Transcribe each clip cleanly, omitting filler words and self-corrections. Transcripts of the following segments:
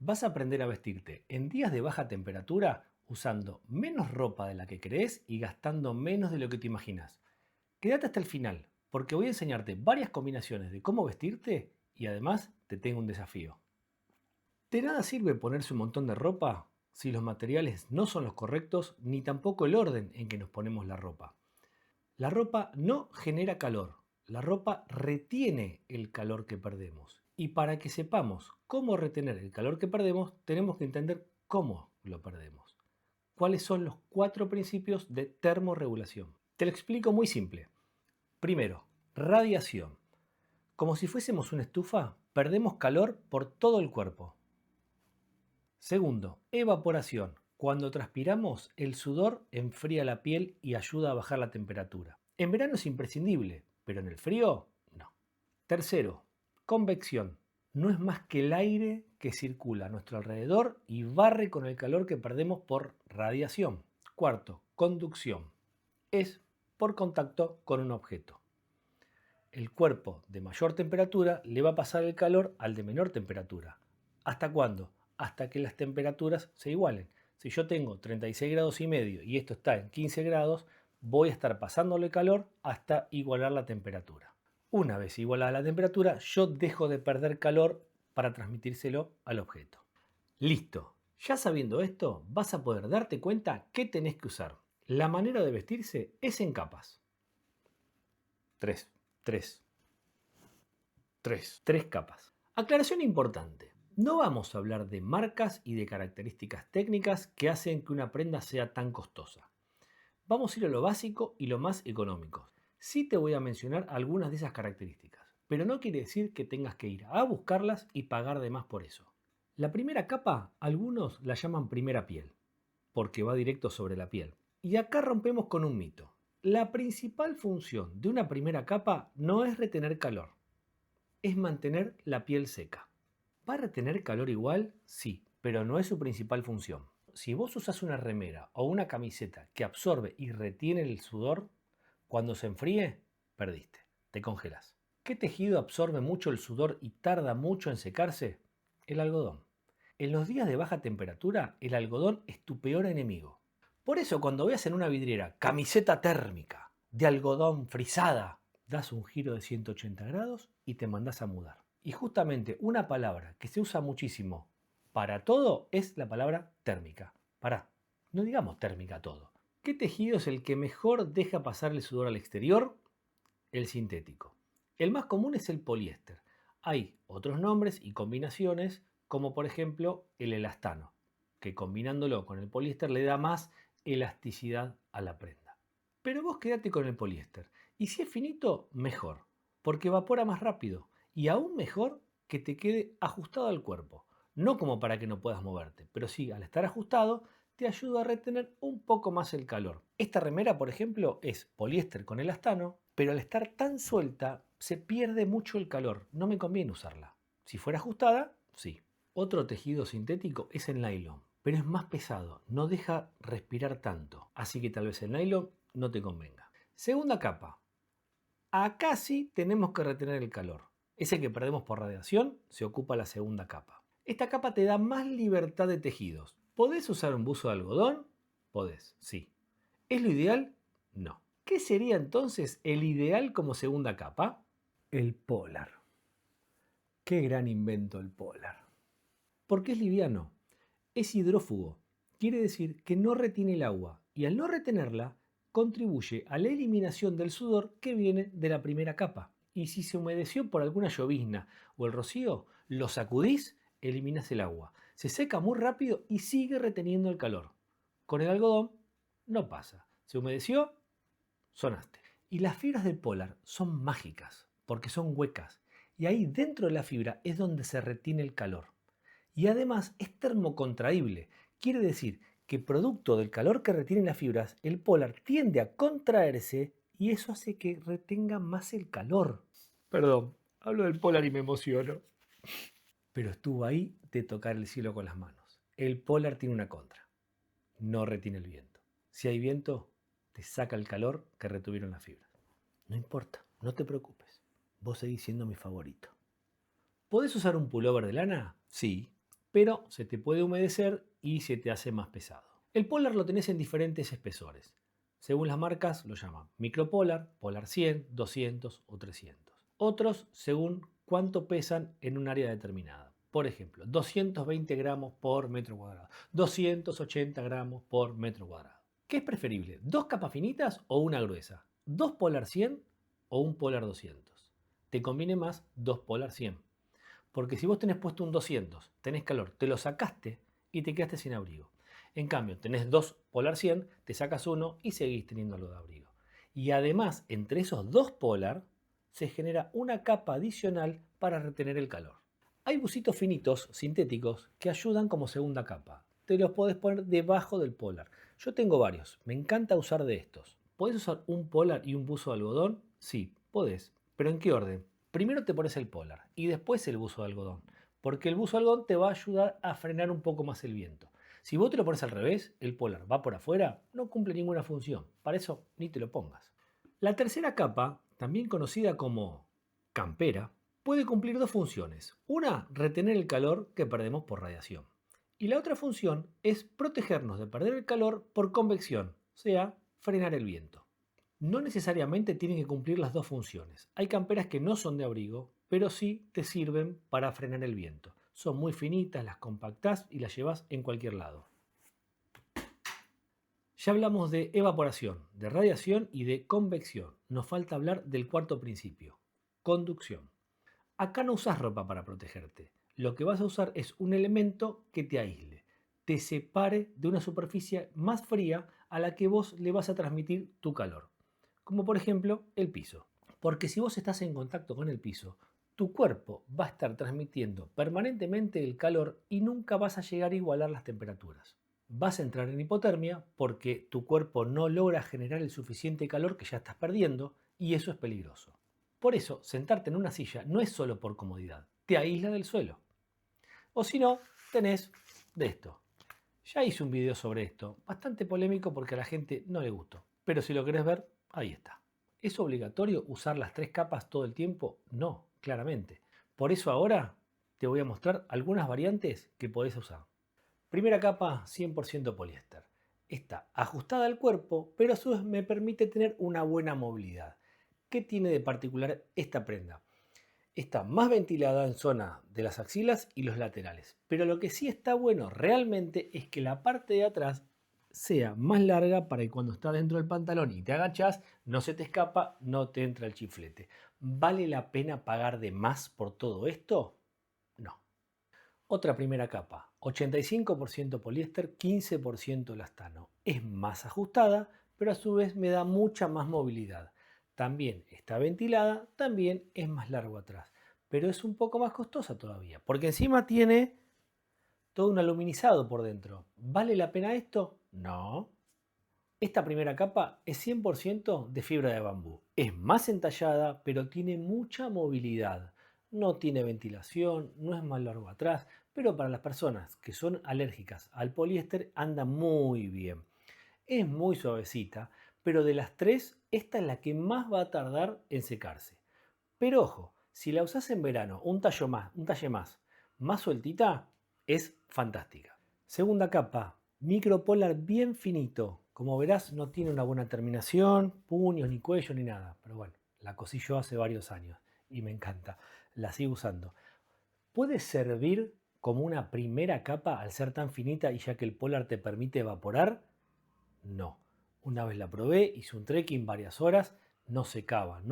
Vas a aprender a vestirte en días de baja temperatura usando menos ropa de la que crees y gastando menos de lo que te imaginas. Quédate hasta el final, porque voy a enseñarte varias combinaciones de cómo vestirte y además te tengo un desafío. De nada sirve ponerse un montón de ropa si los materiales no son los correctos ni tampoco el orden en que nos ponemos la ropa. La ropa no genera calor, la ropa retiene el calor que perdemos. Y para que sepamos cómo retener el calor que perdemos, tenemos que entender cómo lo perdemos. ¿Cuáles son los 4 principios de termorregulación? Te lo explico muy simple. Primero, radiación. Como si fuésemos una estufa, perdemos calor por todo el cuerpo. Segundo, evaporación. Cuando transpiramos, el sudor enfría la piel y ayuda a bajar la temperatura. En verano es imprescindible, pero en el frío, no. Tercero, convección. No es más que el aire que circula a nuestro alrededor y barre con el calor que perdemos por radiación. Cuarto, conducción. Es por contacto con un objeto. El cuerpo de mayor temperatura le va a pasar el calor al de menor temperatura. ¿Hasta cuándo? Hasta que las temperaturas se igualen. Si yo tengo 36 grados y medio y esto está en 15 grados, voy a estar pasándole calor hasta igualar la temperatura. Una vez igualada la temperatura, yo dejo de perder calor para transmitírselo al objeto. Listo. Ya sabiendo esto, vas a poder darte cuenta qué tenés que usar. La manera de vestirse es en capas. 3, 3, 3 capas. Aclaración importante. No vamos a hablar de marcas y de características técnicas que hacen que una prenda sea tan costosa. Vamos a ir a lo básico y lo más económico. Sí te voy a mencionar algunas de esas características, pero no quiere decir que tengas que ir a buscarlas y pagar de más por eso. La primera capa, algunos la llaman primera piel, porque va directo sobre la piel. Y acá rompemos con un mito. La principal función de una primera capa no es retener calor, es mantener la piel seca. ¿Va a retener calor igual? Sí, pero no es su principal función. Si vos usás una remera o una camiseta que absorbe y retiene el sudor, cuando se enfríe, perdiste, te congelas. ¿Qué tejido absorbe mucho el sudor y tarda mucho en secarse? El algodón. En los días de baja temperatura, el algodón es tu peor enemigo. Por eso cuando veas en una vidriera camiseta térmica de algodón frisada, das un giro de 180 grados y te mandás a mudar. Y justamente una palabra que se usa muchísimo para todo es la palabra térmica. Pará, no digamos térmica todo. ¿Qué tejido es el que mejor deja pasar el sudor al exterior? El sintético. El más común es el poliéster. Hay otros nombres y combinaciones, como por ejemplo el elastano, que combinándolo con el poliéster le da más elasticidad a la prenda. Pero vos quédate con el poliéster. Y si es finito, mejor, porque evapora más rápido. Y aún mejor que te quede ajustado al cuerpo. No como para que no puedas moverte, pero sí, al estar ajustado, te ayuda a retener un poco más el calor. Esta remera, por ejemplo, es poliéster con elastano, pero al estar tan suelta, se pierde mucho el calor. No me conviene usarla. Si fuera ajustada, sí. Otro tejido sintético es el nylon, pero es más pesado, no deja respirar tanto, así que tal vez el nylon no te convenga. Segunda capa. Acá sí tenemos que retener el calor. Ese que perdemos por radiación se ocupa la segunda capa. Esta capa te da más libertad de tejidos. ¿Podés usar un buzo de algodón? Podés, sí. ¿Es lo ideal? No. ¿Qué sería entonces el ideal como segunda capa? El polar. Qué gran invento el polar. Porque es liviano, es hidrófugo, quiere decir que no retiene el agua y al no retenerla contribuye a la eliminación del sudor que viene de la primera capa. Y si se humedeció por alguna llovizna o el rocío, lo sacudís, eliminás el agua. Se seca muy rápido y sigue reteniendo el calor. Con el algodón no pasa. Se humedeció, sonaste. Y las fibras del polar son mágicas porque son huecas y ahí dentro de la fibra es donde se retiene el calor. Y además es termocontraíble, quiere decir que producto del calor que retienen las fibras, el polar tiende a contraerse y eso hace que retenga más el calor. Perdón, hablo del polar y me emociono. Pero estuvo ahí de tocar el cielo con las manos. El polar tiene una contra, no retiene el viento. Si hay viento, te saca el calor que retuvieron las fibras. No importa, no te preocupes, vos seguís siendo mi favorito. ¿Podés usar un pullover de lana? Sí, pero se te puede humedecer y se te hace más pesado. El polar lo tenés en diferentes espesores. Según las marcas lo llaman micropolar, polar 100, 200 o 300. Otros según cuánto pesan en un área determinada. Por ejemplo, 220 gramos por metro cuadrado, 280 gramos por metro cuadrado. ¿Qué es preferible? ¿Dos capas finitas o una gruesa? ¿Dos polar 100 o un polar 200? Te conviene más dos polar 100. Porque si vos tenés puesto un 200, tenés calor, te lo sacaste y te quedaste sin abrigo. En cambio, tenés dos polar 100, te sacas uno y seguís teniendo algo de abrigo. Y además, entre esos dos polar, se genera una capa adicional para retener el calor. Hay bucitos finitos, sintéticos, que ayudan como segunda capa. Te los podés poner debajo del polar. Yo tengo varios, me encanta usar de estos. ¿Podés usar un polar y un buzo de algodón? Sí, podés. ¿Pero en qué orden? Primero te pones el polar y después el buzo de algodón, porque el buzo de algodón te va a ayudar a frenar un poco más el viento. Si vos te lo pones al revés, el polar va por afuera, no cumple ninguna función. Para eso ni te lo pongas. La tercera capa, también conocida como campera, puede cumplir dos funciones. Una, retener el calor que perdemos por radiación. Y la otra función es protegernos de perder el calor por convección, o sea, frenar el viento. No necesariamente tienen que cumplir las dos funciones. Hay camperas que no son de abrigo, pero sí te sirven para frenar el viento. Son muy finitas, las compactás y las llevas en cualquier lado. Ya hablamos de evaporación, de radiación y de convección. Nos falta hablar del cuarto principio, conducción. Acá no usás ropa para protegerte. Lo que vas a usar es un elemento que te aísle, te separe de una superficie más fría a la que vos le vas a transmitir tu calor. Como por ejemplo el piso. Porque si vos estás en contacto con el piso, tu cuerpo va a estar transmitiendo permanentemente el calor y nunca vas a llegar a igualar las temperaturas. Vas a entrar en hipotermia porque tu cuerpo no logra generar el suficiente calor que ya estás perdiendo y eso es peligroso. Por eso, sentarte en una silla no es solo por comodidad, te aísla del suelo. O si no, tenés de esto. Ya hice un video sobre esto, bastante polémico porque a la gente no le gustó. Pero si lo querés ver, ahí está. ¿Es obligatorio usar las tres capas todo el tiempo? No, claramente. Por eso ahora te voy a mostrar algunas variantes que podés usar. Primera capa, 100% poliéster. Está ajustada al cuerpo, pero a su vez me permite tener una buena movilidad. ¿Qué tiene de particular esta prenda? Está más ventilada en zona de las axilas y los laterales. Pero lo que sí está bueno realmente es que la parte de atrás sea más larga para que cuando estás dentro del pantalón y te agachas, no se te escapa, no te entra el chiflete. ¿Vale la pena pagar de más por todo esto? No. Otra primera capa, 85% poliéster, 15% elastano. Es más ajustada, pero a su vez me da mucha más movilidad. También está ventilada, también es más largo atrás, pero es un poco más costosa todavía, porque encima tiene todo un aluminizado por dentro. ¿Vale la pena esto? No. Esta primera capa es 100% de fibra de bambú. Es más entallada, pero tiene mucha movilidad. No tiene ventilación, no es más largo atrás, pero para las personas que son alérgicas al poliéster anda muy bien. Es muy suavecita, pero de las tres, esta es la que más va a tardar en secarse. Pero ojo, si la usás en verano, un talle más sueltita, es fantástica. Segunda capa, micropolar bien finito. Como verás, no tiene una buena terminación, puños, ni cuello, ni nada. Pero bueno, la cosí yo hace varios años y me encanta. La sigo usando. ¿Puede servir como una primera capa al ser tan finita y ya que el polar te permite evaporar? No. Una vez la probé, hice un trekking varias horas, no secaba.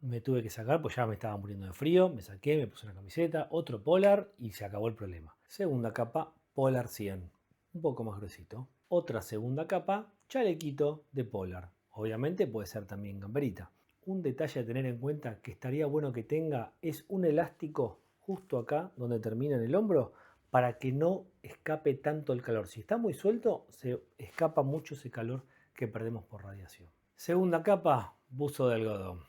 Me tuve que sacar, pues ya me estaba muriendo de frío. Me saqué, me puse una camiseta, otro polar y se acabó el problema. Segunda capa, polar 100. Un poco más gruesito. Otra segunda capa, chalequito de polar. Obviamente puede ser también camperita. Un detalle a tener en cuenta que estaría bueno que tenga es un elástico justo acá donde termina en el hombro para que no escape tanto el calor. Si está muy suelto, se escapa mucho ese calor que perdemos por radiación. Segunda capa, buzo de algodón.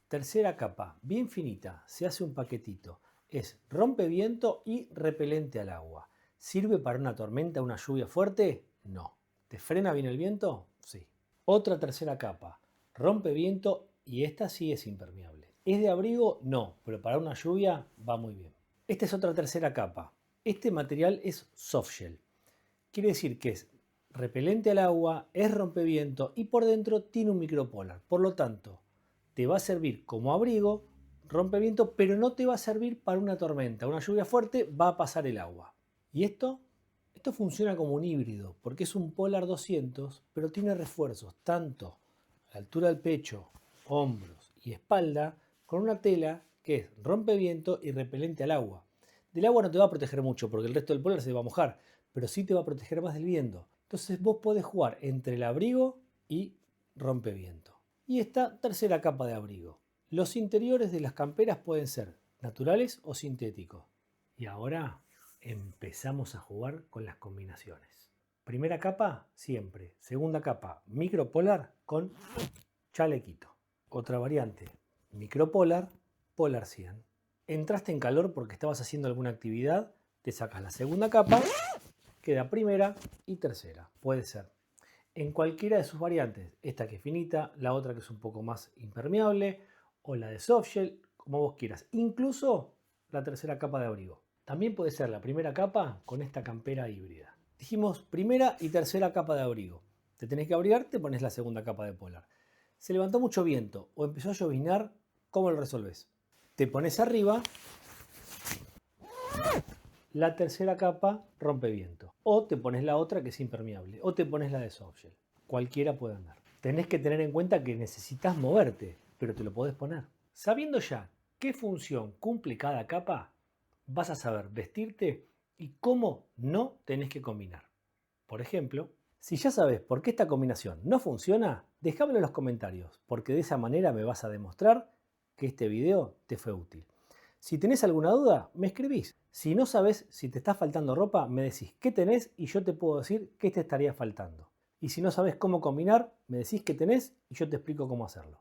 Tercera capa, bien finita, se hace un paquetito. Es rompeviento y repelente al agua. ¿Sirve para una tormenta, una lluvia fuerte? No. ¿Te frena bien el viento? Sí. Otra tercera capa, rompeviento y esta sí es impermeable. ¿Es de abrigo? No, pero para una lluvia va muy bien. Esta es otra tercera capa. Este material es softshell. Quiere decir que es repelente al agua, es rompeviento y por dentro tiene un micropolar. Por lo tanto, te va a servir como abrigo, rompeviento, pero no te va a servir para una tormenta. Una lluvia fuerte va a pasar el agua. ¿Y esto? Esto funciona como un híbrido, porque es un Polar 200, pero tiene refuerzos tanto a la altura del pecho, hombros y espalda, con una tela que es rompeviento y repelente al agua. Del agua no te va a proteger mucho, porque el resto del Polar se va a mojar, pero sí te va a proteger más del viento. Entonces vos podés jugar entre el abrigo y rompeviento. Y esta tercera capa de abrigo. Los interiores de las camperas pueden ser naturales o sintéticos. Y ahora empezamos a jugar con las combinaciones. Primera capa, siempre. Segunda capa, micropolar con chalequito. Otra variante, micropolar, polar 100. Entraste en calor porque estabas haciendo alguna actividad, te sacas la segunda capa, queda primera y tercera. Puede ser en cualquiera de sus variantes. Esta que es finita, la otra que es un poco más impermeable, o la de softshell, como vos quieras. Incluso la tercera capa de abrigo. También puede ser la primera capa con esta campera híbrida. Dijimos primera y tercera capa de abrigo. Te tenés que abrigar, te pones la segunda capa de polar. Se levantó mucho viento o empezó a lloviznar, ¿cómo lo resolvés? Te pones arriba la tercera capa rompeviento. O te pones la otra que es impermeable. O te pones la de softshell. Cualquiera puede andar. Tenés que tener en cuenta que necesitas moverte, pero te lo podés poner. Sabiendo ya qué función cumple cada capa, vas a saber vestirte y cómo no tenés que combinar. Por ejemplo, si ya sabes por qué esta combinación no funciona, déjamelo en los comentarios, porque de esa manera me vas a demostrar que este video te fue útil. Si tenés alguna duda, me escribís. Si no sabes si te está faltando ropa, me decís qué tenés y yo te puedo decir qué te estaría faltando. Y si no sabes cómo combinar, me decís qué tenés y yo te explico cómo hacerlo.